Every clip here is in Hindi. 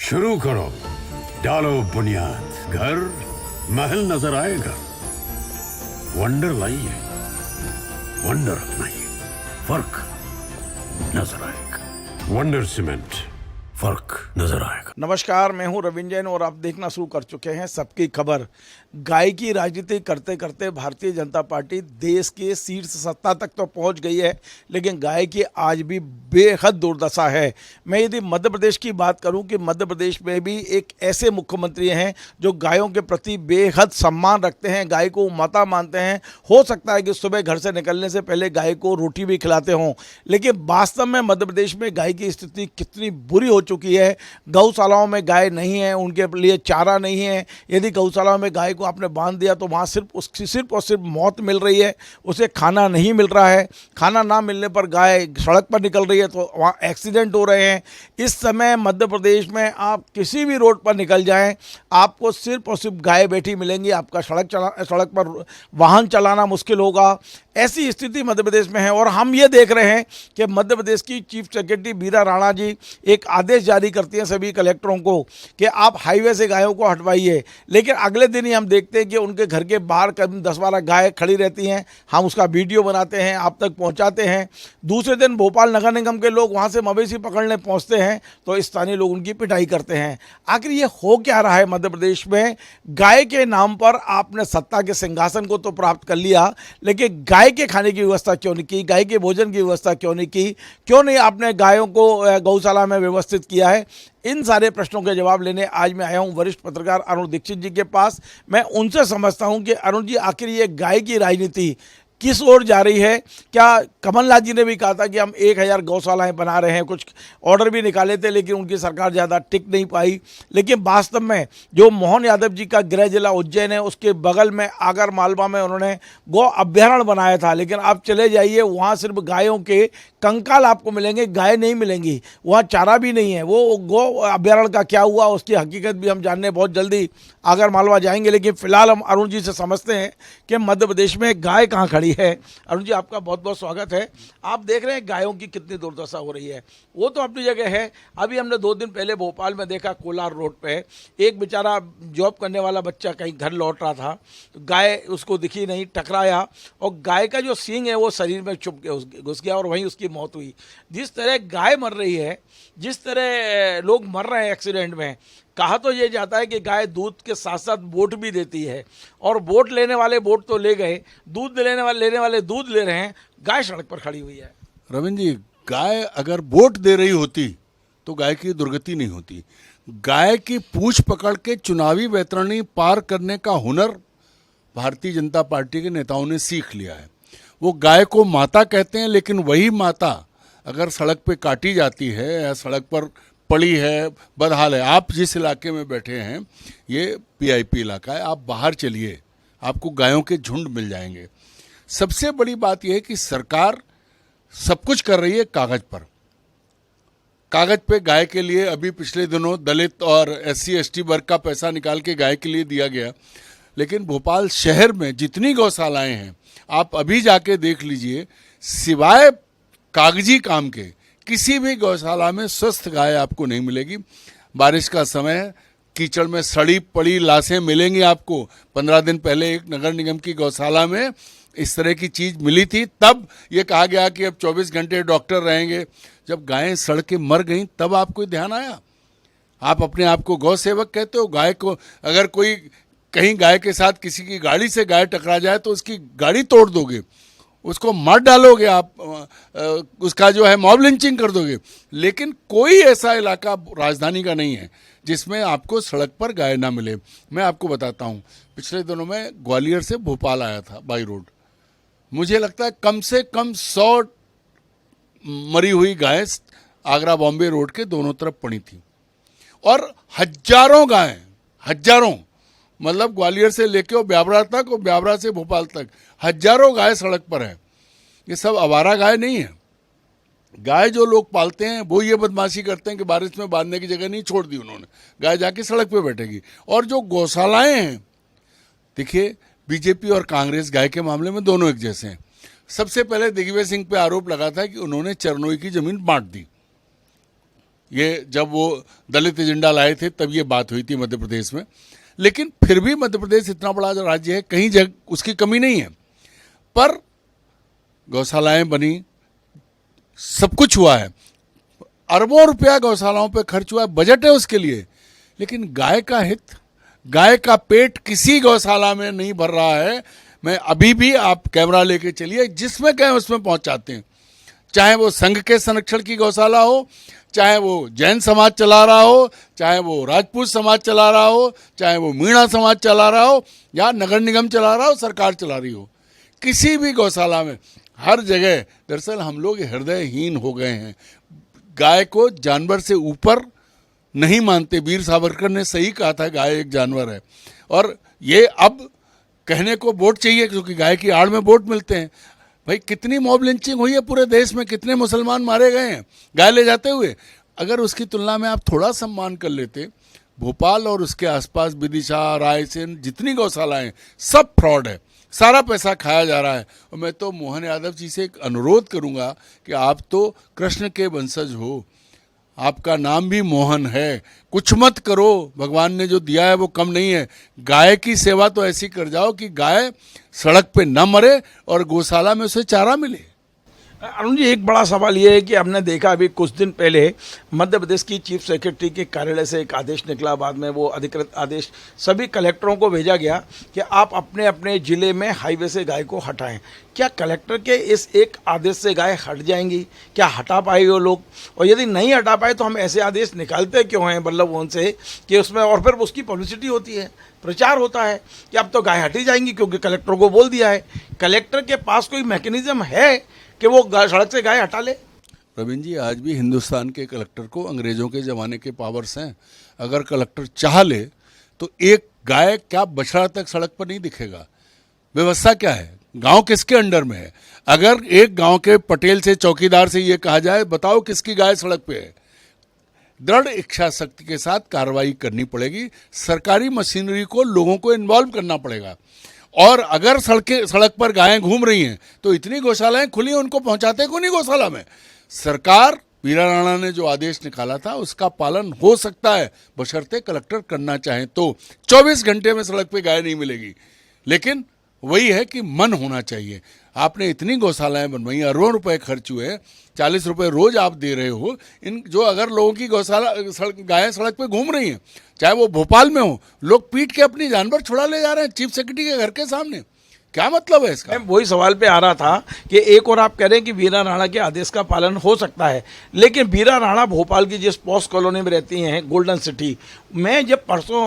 शुरू करो, डालो बुनियाद, घर महल नजर आएगा। वंडर लाइए, वंडर अपनाइए, फर्क नजर आएगा। वंडर सीमेंट, फर्क नजर आएगा। नमस्कार, मैं हूं रविंद्र जैन और आप देखना शुरू कर चुके हैं सबकी खबर। गाय की राजनीति करते करते भारतीय जनता पार्टी देश के शीर्ष सत्ता तक तो पहुंच गई है, लेकिन गाय की आज भी बेहद दुर्दशा है। मैं यदि मध्य प्रदेश की बात करूं कि मध्य प्रदेश में भी एक ऐसे मुख्यमंत्री हैं जो गायों के प्रति बेहद सम्मान रखते हैं, गाय को माता मानते हैं। हो सकता है कि सुबह घर से निकलने से पहले गाय को रोटी भी खिलाते हों, लेकिन वास्तव में मध्य प्रदेश में गाय की स्थिति कितनी बुरी हो चुकी है। गौशालाओं में गाय नहीं है, उनके लिए चारा नहीं है। यदि गौशालाओं में गाय को आपने बांध दिया तो वहाँ सिर्फ और सिर्फ मौत मिल रही है, उसे खाना नहीं मिल रहा है। खाना ना मिलने पर गाय सड़क पर निकल रही है तो वहाँ एक्सीडेंट हो रहे हैं। इस समय मध्य प्रदेश में आप किसी भी रोड पर निकल जाएं, आपको सिर्फ और सिर्फ गाय बैठी मिलेंगी। आपका सड़क पर वाहन चलाना मुश्किल होगा। ऐसी स्थिति मध्य प्रदेश में है और हम ये देख रहे हैं कि मध्य प्रदेश की चीफ सेक्रेटरी बीरा राणा जी एक आदेश जारी करती हैं सभी कलेक्टरों को कि आप हाईवे से गायों को हटवाइए, लेकिन अगले दिन ही हम देखते हैं कि उनके घर के बाहर करीब 10-12 गाय खड़ी रहती हैं। हम उसका वीडियो बनाते हैं, आप तक पहुंचाते हैं। दूसरे दिन भोपाल नगर निगम के लोग वहां से मवेशी पकड़ने पहुंचते हैं तो स्थानीय लोग उनकी पिटाई करते हैं। आखिर ये हो क्या रहा है मध्य प्रदेश में? गाय के नाम पर आपने सत्ता के सिंहासन को तो प्राप्त कर लिया, लेकिन गाय के खाने की व्यवस्था क्यों नहीं की? गाय के भोजन की व्यवस्था क्यों नहीं की? क्यों नहीं आपने गायों को गौशाला में व्यवस्थित किया है? इन सारे प्रश्नों के जवाब लेने आज मैं आया हूं वरिष्ठ पत्रकार अरुण दीक्षित जी के पास। मैं उनसे समझता हूं कि अरुण जी, आखिर ये गाय की राजनीति किस ओर जा रही है? क्या कमलनाथ जी ने भी कहा था कि हम 1000 गौशालाएं बना रहे हैं, कुछ ऑर्डर भी निकाले थे, लेकिन उनकी सरकार ज़्यादा टिक नहीं पाई। लेकिन वास्तव में जो मोहन यादव जी का गृह जिला उज्जैन है, उसके बगल में आगर मालवा में उन्होंने गौ अभ्यारण्य बनाया था, लेकिन आप चले जाइए वहाँ सिर्फ गायों के कंकाल आपको मिलेंगे, गाय नहीं मिलेंगी। वहाँ चारा भी नहीं है। वो गौ अभ्यारण्य का क्या हुआ उसकी हकीकत भी हम जानने बहुत जल्दी आगर मालवा जाएंगे, लेकिन फिलहाल हम अरुण जी से समझते हैं कि मध्य प्रदेश में गाय कहाँ खड़ी है। अरुण जी, आपका बहुत बहुत स्वागत है। आप देख रहे हैं गायों की कितनी दुर्दशा हो रही है। वो तो अपनी जगह है। अभी हमने 2 दिन पहले भोपाल में देखा, कोलार रोड पे एक बेचारा जॉब करने वाला बच्चा कहीं घर लौट रहा था, तो गाय उसको दिखी नहीं, टकराया और गाय का जो सींग है वो शरीर में चुभ के घुस गया और वहीं उसकी मौत हुई। जिस तरह गाय मर रही है, जिस तरह लोग मर रहे हैं एक्सीडेंट में, कहा तो ये जाता है कि गाय दूध के साथ साथ वोट भी देती है, और वोट लेने वाले वोट तो ले गए, दूध लेने वाले दूध ले रहे हैं, गाय सड़क पर खड़ी हुई है। रविंद्र जी, गाय अगर वोट दे रही होती तो गाय की दुर्गति नहीं होती। गाय की पूंछ पकड़ के चुनावी वैतरणी पार करने का हुनर भारतीय जनता पार्टी के नेताओं ने सीख लिया है। वो गाय को माता कहते हैं, लेकिन वही माता अगर सड़क पे काटी जाती है या सड़क पर पड़ी है, बदहाल है। आप जिस इलाके में बैठे हैं ये पीआईपी इलाका है, आप बाहर चलिए, आपको गायों के झुंड मिल जाएंगे। सबसे बड़ी बात यह है कि सरकार सब कुछ कर रही है कागज पर। कागज पे गाय के लिए अभी पिछले दिनों दलित और SC ST वर्ग का पैसा निकाल के गाय के लिए दिया गया, लेकिन भोपाल शहर में जितनी गौशालाएं हैं आप अभी जाके देख लीजिए, सिवाय कागजी काम के किसी भी गौशाला में स्वस्थ गाय आपको नहीं मिलेगी। बारिश का समय है, कीचड़ में सड़ी पड़ी लाशें मिलेंगी आपको। 15 दिन पहले एक नगर निगम की गौशाला में इस तरह की चीज मिली थी, तब ये कहा गया कि अब 24 घंटे डॉक्टर रहेंगे। जब गायें सड़ के मर गईं तब आपको ध्यान आया। आप अपने आप को गौ सेवक कहते हो। गाय को अगर कोई कहीं गाय के साथ किसी की गाड़ी से गाय टकरा जाए तो उसकी गाड़ी तोड़ दोगे, उसको मार डालोगे, आप उसका जो है मॉब लिंचिंग कर दोगे। लेकिन कोई ऐसा इलाका राजधानी का नहीं है जिसमें आपको सड़क पर गाय ना मिले। मैं आपको बताता हूँ, पिछले दिनों में ग्वालियर से भोपाल आया था बाई रोड। मुझे लगता है कम से कम 100 मरी हुई गाय आगरा बॉम्बे रोड के दोनों तरफ पड़ी थी, और हजारों गाय, हजारों, मतलब ग्वालियर से लेके और ब्यावरा तक और ब्यावरा से भोपाल तक हजारों गाय सड़क पर है। ये सब आवारा गाय नहीं है। गाय जो लोग पालते हैं वो ये बदमाशी करते हैं कि बारिश में बांधने की जगह नहीं छोड़ दी उन्होंने, गाय जाके सड़क पे बैठेगी। और जो गौशालाएं हैं, देखिए बीजेपी और कांग्रेस गाय के मामले में दोनों एक जैसे हैं। सबसे पहले दिग्विजय सिंह पे आरोप लगा था कि उन्होंने चरनोई की जमीन बांट दी। ये जब वो दलित एजेंडा लाए थे तब ये बात हुई थी मध्य प्रदेश में। लेकिन फिर भी मध्य प्रदेश इतना बड़ा राज्य है, कहीं जगह उसकी कमी नहीं है, पर गौशालाएं बनी, सब कुछ हुआ है, अरबों रुपया गौशालाओं पे खर्च हुआ है, बजट है उसके लिए, लेकिन गाय का हित, गाय का पेट किसी गौशाला में नहीं भर रहा है। मैं अभी भी, आप कैमरा लेके चलिए, जिसमें कहें उसमें पहुंचाते हैं, चाहे वो संघ के संरक्षण की गौशाला हो, चाहे वो जैन समाज चला रहा हो, चाहे वो राजपूत समाज चला रहा हो, चाहे वो मीणा समाज चला रहा हो, या नगर निगम चला रहा हो, सरकार चला रही हो, किसी भी गौशाला में, हर जगह दरअसल हम लोग हृदयहीन हो गए हैं। गाय को जानवर से ऊपर नहीं मानते। वीर सावरकर ने सही कहा था, गाय एक जानवर है। और ये अब कहने को वोट चाहिए, क्योंकि गाय की आड़ में वोट मिलते हैं। भाई कितनी मॉब लिंचिंग हुई है पूरे देश में, कितने मुसलमान मारे गए हैं गाय ले जाते हुए। अगर उसकी तुलना में आप थोड़ा सम्मान कर लेते, भोपाल और उसके आसपास विदिशा, रायसेन, जितनी गौशालाएं, सब फ्रॉड है, सारा पैसा खाया जा रहा है। और मैं तो मोहन यादव जी से एक अनुरोध करूंगा कि आप तो कृष्ण के वंशज हो, आपका नाम भी मोहन है, कुछ मत करो, भगवान ने जो दिया है वो कम नहीं है। गाय की सेवा तो ऐसी कर जाओ कि गाय सड़क पे न मरे और गौशाला में उसे चारा मिले। अरुण जी, एक बड़ा सवाल ये है कि हमने देखा अभी कुछ दिन पहले मध्य प्रदेश की चीफ सेक्रेटरी के कार्यालय से एक आदेश निकला, बाद में वो अधिकृत आदेश सभी कलेक्टरों को भेजा गया कि आप अपने अपने ज़िले में हाईवे से गाय को हटाएं। क्या कलेक्टर के इस एक आदेश से गाय हट जाएंगी? क्या हटा पाए वो लोग? और यदि नहीं हटा पाए तो हम ऐसे आदेश निकालते क्यों हैं बल्लभ भवन से कि उसमें, और फिर उसकी पब्लिसिटी होती है, प्रचार होता है कि अब तो गाय हटी जाएंगी क्योंकि कलेक्टर को बोल दिया है। कलेक्टर के पास कोई मैकेनिज्म है कि वो सड़क से गाय हटा ले? प्रवीण जी, आज भी हिंदुस्तान के कलेक्टर को अंग्रेजों के ज़माने के पावर्स हैं। अगर कलेक्टर चाह ले तो एक गाय क्या बछड़ा तक सड़क पर नहीं दिखेगा। व्यवस्था क्या है? गांव किसके अंडर में है? अगर एक गांव के पटेल से, चौकीदार से ये कहा जाए, बताओ किसकी गाय सड़क पे है, दृढ़ इच्छा शक्ति के साथ कार्रवाई करनी पड़ेगी। सरकारी मशीनरी को, लोगों को इन्वॉल्व करना पड़ेगा। और अगर सड़क पर गायें घूम रही हैं तो इतनी गौशालाएं खुली हैं, उनको पहुंचाते क्यों नहीं गौशाला में? सरकार, वीरा राणा ने जो आदेश निकाला था उसका पालन हो सकता है, बशर्ते कलेक्टर करना चाहें तो। 24 घंटे में सड़क पे गाय नहीं मिलेगी, लेकिन वही है कि मन होना चाहिए। आपने इतनी गौशालाएं बनवाई, अरबों रुपए खर्च हुए, 40 रुपए रोज आप दे रहे हो। इन जो अगर लोगों की गौशाला गायें सड़क पे घूम रही हैं, चाहे वो भोपाल में हो, लोग पीट के अपनी जानवर छुड़ा ले जा रहे हैं चीफ सेक्रेटरी के घर के सामने, क्या मतलब है इसका? मैं वही सवाल पे आ रहा था कि एक और आप कह रहे हैं कि वीरा राणा के आदेश का पालन हो सकता है, लेकिन वीरा राणा भोपाल की जिस पॉश कॉलोनी में रहती हैं, गोल्डन सिटी, मैं जब परसों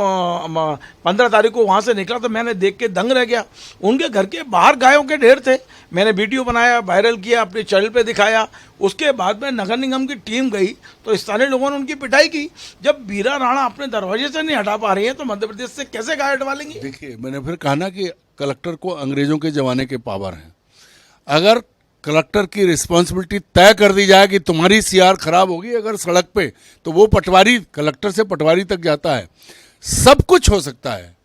15 तारीख को वहाँ से निकला तो मैंने देख के दंग रह गया। उनके घर के बाहर गायों के ढेर थे। मैंने वीडियो बनाया, वायरल किया, अपने चैनल पे दिखाया। उसके बाद में नगर निगम की टीम गई तो स्थानीय लोगों ने उनकी पिटाई की। जब वीरा राणा अपने दरवाजे से नहीं हटा पा रही हैं तो मध्य प्रदेश से कैसे गाय हटवा लेंगी? देखिए, मैंने फिर कहा ना कि कलेक्टर को अंग्रेजों के ज़माने के पावर हैं। अगर कलेक्टर की रिस्पॉन्सिबिलिटी तय कर दी जाए कि तुम्हारी सीआर खराब होगी अगर सड़क पे, तो वो पटवारी, कलेक्टर से पटवारी तक जाता है। सब कुछ हो सकता है,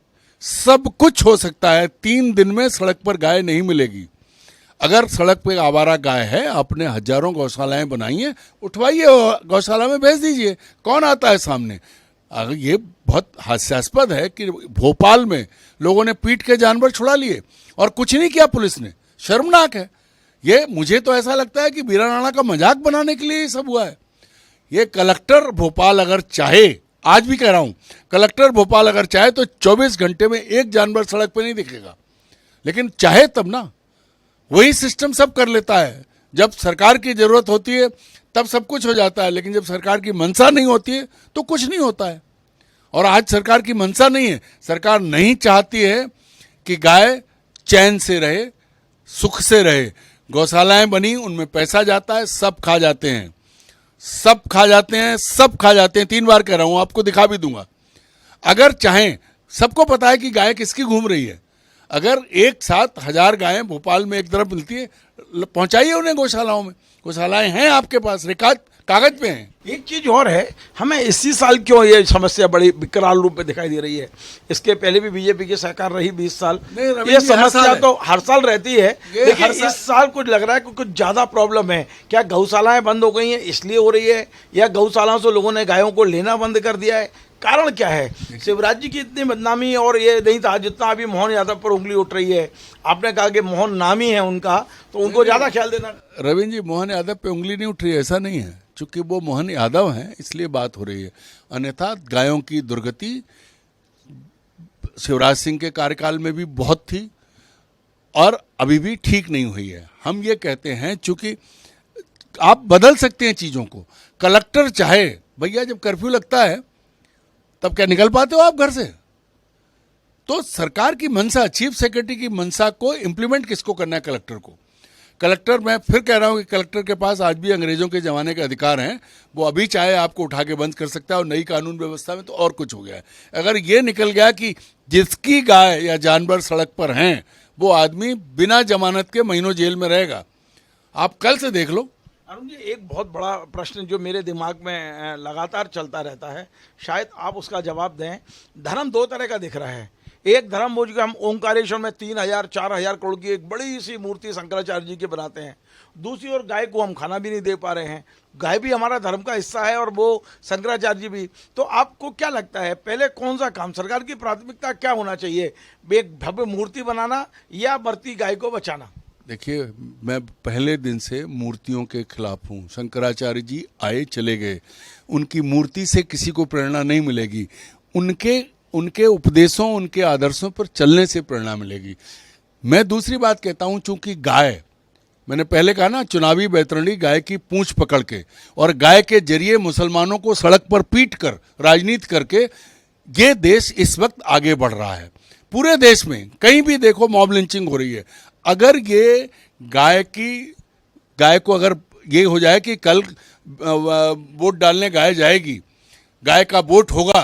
सब कुछ हो सकता है। 3 दिन में सड़क पर गाय नहीं मिलेगी। अगर सड़क पे आवारा गाय है, आपने हजारों गौशालाएं बनाई हैं, उठवाइए, गौशाला में भेज दीजिए, कौन आता है सामने? अगर ये बहुत हास्यास्पद है कि भोपाल में लोगों ने पीट के जानवर छुड़ा लिए और कुछ नहीं किया पुलिस ने, शर्मनाक है ये। मुझे तो ऐसा लगता है कि वीरा राणा का मजाक बनाने के लिए ये सब हुआ है। ये कलेक्टर भोपाल अगर चाहे, आज भी कह रहा हूं, कलेक्टर भोपाल अगर चाहे तो 24 घंटे में एक जानवर सड़क पे नहीं दिखेगा, लेकिन चाहे तब ना। वही सिस्टम सब कर लेता है। जब सरकार की जरूरत होती है तब सब कुछ हो जाता है, लेकिन जब सरकार की मंशा नहीं होती है तो कुछ नहीं होता है। और आज सरकार की मंशा नहीं है, सरकार नहीं चाहती है कि गाय चैन से रहे, सुख से रहे। गौशालाएं बनी, उनमें पैसा जाता है, सब खा जाते हैं, सब खा जाते हैं, सब खा जाते हैं। 3 बार कह रहा हूं, आपको दिखा भी दूंगा। अगर चाहें, सबको पता है कि गाय किसकी घूम रही है। अगर एक साथ 1000 गायें भोपाल में एक तरफ मिलती है, पहुंचाइए उन्हें गौशालाओं में। गौशालाएं हैं आपके पास, रिकॉर्ड कागज पे हैं। एक चीज और है, हमें इसी साल क्यों ये समस्या बड़ी विकराल रूप में दिखाई दे रही है? इसके पहले भी बीजेपी की सरकार रही 20 साल, नहीं, रविंद्र ये जी, हर साल समस्या है। तो हर साल रहती है, ये लेकिन हर साल- इस साल कुछ लग रहा है कि कुछ ज्यादा प्रॉब्लम है। क्या गौशालाएं बंद हो गई हैं इसलिए हो रही है, या गौशालाओं से लोगों ने गायों को लेना बंद कर दिया है? कारण क्या है? शिवराज जी की इतनी बदनामी और ये नहीं था जितना अभी मोहन यादव पर उंगली उठ रही है। आपने कहा कि मोहन नामी है उनका, तो उनको ज्यादा ख्याल देना। रविंद्र जी, मोहन यादव पे उंगली नहीं उठ रही है, ऐसा नहीं है। चूंकि वो मोहन यादव हैं इसलिए बात हो रही है, अन्यथा गायों की दुर्गति शिवराज सिंह के कार्यकाल में भी बहुत थी और अभी भी ठीक नहीं हुई है। हम ये कहते हैं चूंकि आप बदल सकते हैं चीज़ों को। कलेक्टर चाहे, भैया जब कर्फ्यू लगता है तब क्या निकल पाते हो आप घर से? तो सरकार की मंशा, चीफ सेक्रेटरी की मंशा को इम्प्लीमेंट किसको करना है? कलेक्टर को। कलेक्टर, मैं फिर कह रहा हूं कि कलेक्टर के पास आज भी अंग्रेजों के ज़माने के अधिकार हैं। वो अभी चाहे आपको उठा के बंद कर सकता है, और नई कानून व्यवस्था में तो और कुछ हो गया है। अगर ये निकल गया कि जिसकी गाय या जानवर सड़क पर हैं वो आदमी बिना जमानत के महीनों जेल में रहेगा। आप कल से देख लो। अरुण जी, एक बहुत बड़ा प्रश्न जो मेरे दिमाग में लगातार चलता रहता है, शायद आप उसका जवाब दें। धर्म दो तरह का दिख रहा है। एक धर्म वो जो हम ओंकारेश्वर में 3,000-4,000 करोड़ की एक बड़ी सी मूर्ति शंकराचार्य जी की बनाते हैं, दूसरी ओर गाय को हम खाना भी नहीं दे पा रहे हैं। गाय भी हमारा धर्म का हिस्सा है और वो शंकराचार्य जी भी। तो आपको क्या लगता है, पहले कौन सा काम, सरकार की प्राथमिकता क्या होना चाहिए? एक भव्य मूर्ति बनाना या बढ़ती गाय को बचाना? देखिए, मैं पहले दिन से मूर्तियों के खिलाफ हूँ। शंकराचार्य जी आए चले गए, उनकी मूर्ति से किसी को प्रेरणा नहीं मिलेगी। उनके उपदेशों, उनके आदर्शों पर चलने से प्रेरणा मिलेगी। मैं दूसरी बात कहता हूँ, चूंकि गाय, मैंने पहले कहा ना, चुनावी बैतरणी गाय की पूंछ पकड़ के और गाय के जरिए मुसलमानों को सड़क पर पीट कर राजनीति करके ये देश इस वक्त आगे बढ़ रहा है। पूरे देश में कहीं भी देखो मॉब लिंचिंग हो रही है। अगर ये गाय को अगर ये हो जाए कि कल वोट डालने गाय जाएगी, गाय का वोट होगा,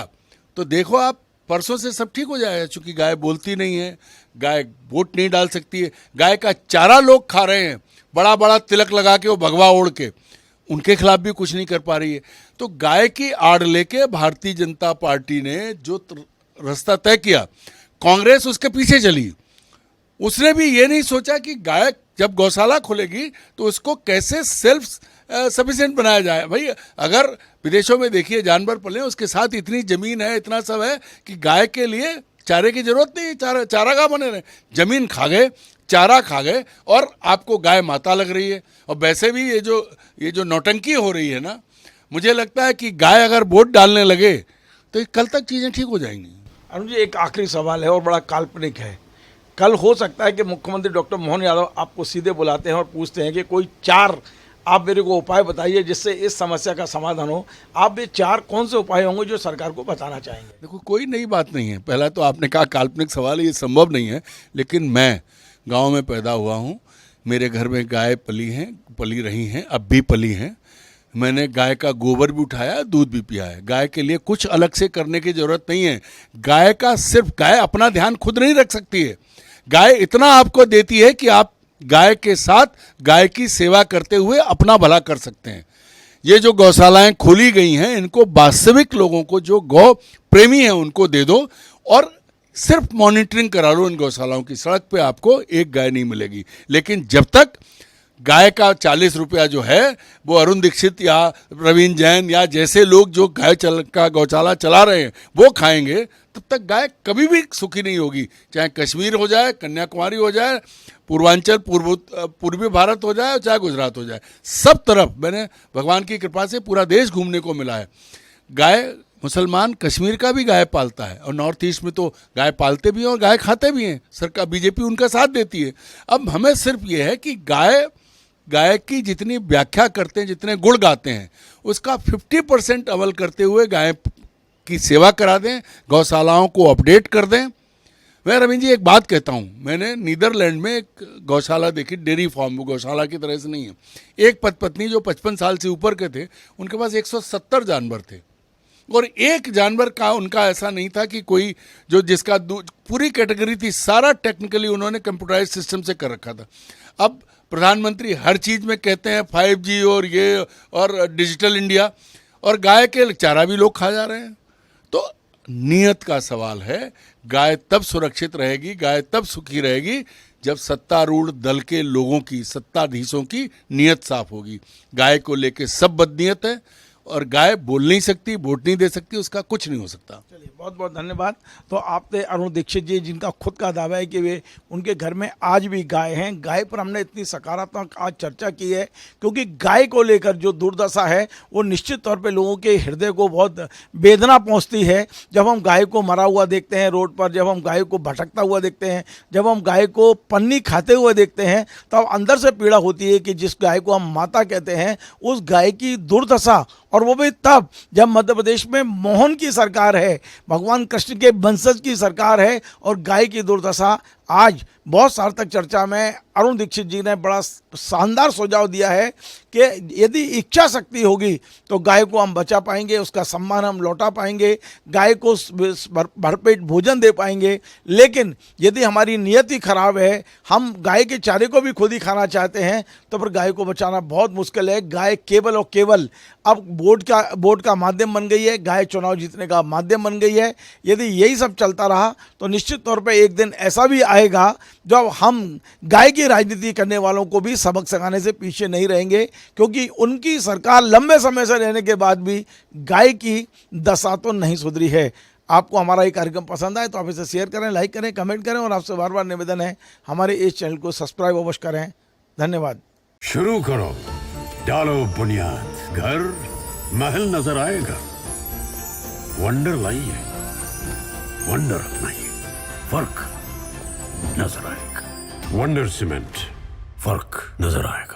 तो देखो आप परसों से सब ठीक हो जाएगा। चूंकि गाय बोलती नहीं है, गाय वोट नहीं डाल सकती है, गाय का चारा लोग खा रहे हैं, बड़ा बड़ा तिलक लगा के, वो भगवा ओढ़ के, उनके खिलाफ भी कुछ नहीं कर पा रही है। तो गाय की आड़ लेके भारतीय जनता पार्टी ने जो रास्ता तय किया, कांग्रेस उसके पीछे चली। उसने भी ये नहीं सोचा कि गाय जब गौशाला खुलेगी तो उसको कैसे सेल्फ सफिशिएंट बनाया जाए। भाई, अगर विदेशों में देखिए जानवर पले, उसके साथ इतनी जमीन है, इतना सब है कि गाय के लिए चारे की जरूरत नहीं है। चारागाह बने रहे, जमीन खा गए, चारा खा गए, और आपको गाय माता लग रही है। और वैसे भी ये जो नौटंकी हो रही है ना, मुझे लगता है कि गाय अगर वोट डालने लगे तो कल तक चीज़ें ठीक हो जाएंगी। अरुण जी, एक आखिरी सवाल है और बड़ा काल्पनिक है। कल हो सकता है कि मुख्यमंत्री डॉक्टर मोहन यादव आपको सीधे बुलाते हैं और पूछते हैं कि कोई 4 आप मेरे को उपाय बताइए जिससे इस समस्या का समाधान हो। आप ये 4 कौन से उपाय होंगे जो सरकार को बताना चाहेंगे? देखो, कोई नई बात नहीं है। पहला तो आपने कहा काल्पनिक सवाल है, ये संभव नहीं है। लेकिन मैं गांव में पैदा हुआ हूं, मेरे घर में गाय पली रही हैं, अब भी पली हैं। मैंने गाय का गोबर भी उठाया, दूध भी पिया है। गाय के लिए कुछ अलग से करने की जरूरत नहीं है। गाय अपना ध्यान खुद नहीं रख सकती है। गाय इतना आपको देती है कि आप गाय के साथ गाय की सेवा करते हुए अपना भला कर सकते हैं। ये जो गौशालाएं खोली गई हैं, इनको वास्तविक लोगों को, जो गौ प्रेमी हैं, उनको दे दो और सिर्फ मॉनिटरिंग करा लो इन गौशालाओं की। सड़क पे आपको एक गाय नहीं मिलेगी। लेकिन जब तक गाय का 40 रुपया जो है वो अरुण दीक्षित या प्रवीण जैन या जैसे लोग जो गौशाला चला रहे हैं वो खाएंगे, तब तक गाय कभी भी सुखी नहीं होगी। चाहे कश्मीर हो जाए, कन्याकुमारी हो जाए, पूर्वांचल पूर्वी भारत हो जाए, चाहे गुजरात हो जाए, सब तरफ मैंने भगवान की कृपा से पूरा देश घूमने को मिला है। गाय, मुसलमान कश्मीर का भी गाय पालता है, और नॉर्थ ईस्ट में तो गाय पालते भी हैं और गाय खाते भी हैं। सरकार, बीजेपी उनका साथ देती है। अब हमें सिर्फ ये है कि गाय की जितनी व्याख्या करते हैं, जितने गुण गाते हैं, उसका 50% अमल करते हुए गाय की सेवा करा दें, गौशालाओं को अपडेट कर दें। मैं रविंद्र जी एक बात कहता हूँ, मैंने नीदरलैंड में एक गौशाला देखी, डेयरी फार्म, वो गौशाला की तरह से नहीं है। एक पत्नी जो 55 साल से ऊपर के थे, उनके पास 170 जानवर थे, और एक जानवर का उनका ऐसा नहीं था कि कोई जो जिसका पूरी कैटेगरी थी, सारा टेक्निकली उन्होंने कंप्यूटराइज सिस्टम से कर रखा था। अब प्रधानमंत्री हर चीज में कहते हैं 5G और ये और डिजिटल इंडिया, और गाय के चारा भी लोग खा जा रहे हैं। तो नियत का सवाल है। गाय तब सुरक्षित रहेगी, गाय तब सुखी रहेगी जब सत्तारूढ़ दल के लोगों की, सत्ताधीशों की नियत साफ होगी। गाय को लेके सब बदनीयत है, और गाय बोल नहीं सकती, वोट नहीं दे सकती, उसका कुछ नहीं हो सकता। चलिए, बहुत बहुत धन्यवाद। तो आप थे अरुण दीक्षित जी, जिनका खुद का दावा है कि वे उनके घर में आज भी गाय हैं। गाय पर हमने इतनी सकारात्मक आज चर्चा की है क्योंकि गाय को लेकर जो दुर्दशा है वो निश्चित तौर पे लोगों के हृदय को बहुत वेदना पहुंचती है। जब हम गाय को मरा हुआ देखते हैं रोड पर, जब हम गाय को भटकता हुआ देखते हैं, जब हम गाय को पन्नी खाते हुए देखते हैं, तब अंदर से पीड़ा होती है कि जिस गाय को हम माता कहते हैं उस गाय की दुर्दशा, और वो भी तब जब मध्य प्रदेश में मोहन की सरकार है, भगवान कृष्ण के वंशज की सरकार है, और गाय की दुर्दशा आज बहुत सार्थक चर्चा में अरुण दीक्षित जी ने बड़ा शानदार सुझाव दिया है कि यदि इच्छा शक्ति होगी तो गाय को हम बचा पाएंगे, उसका सम्मान हम लौटा पाएंगे, गाय को भरपेट भोजन दे पाएंगे। लेकिन यदि हमारी नियति खराब है, हम गाय के चारे को भी खुद ही खाना चाहते हैं, तो फिर गाय को बचाना बहुत मुश्किल है। गाय केवल और केवल अब वोट का माध्यम बन गई है, गाय चुनाव जीतने का माध्यम बन गई है। यदि यही सब चलता रहा तो निश्चित तौर पर एक दिन ऐसा भी आएगा जब हम गाय की राजनीति करने वालों को भी सबक सिखाने से पीछे नहीं रहेंगे, क्योंकि उनकी सरकार लंबे समय से रहने के बाद भी गाय की दशा तो नहीं सुधरी है। आपको हमारा ये कार्यक्रम पसंद आए तो आप इसे शेयर करें, लाइक करें, कमेंट करें, और आपसे बार बार निवेदन है हमारे इस चैनल को सब्सक्राइब अवश्य करें। धन्यवाद। शुरू करो, डालो बुनियाद, घर महल नजर आएगा। वंडर लाइए, वंडर अपनाइए, फर्क नजर आएगा। वंडर सीमेंट, फर्क नजर आएगा।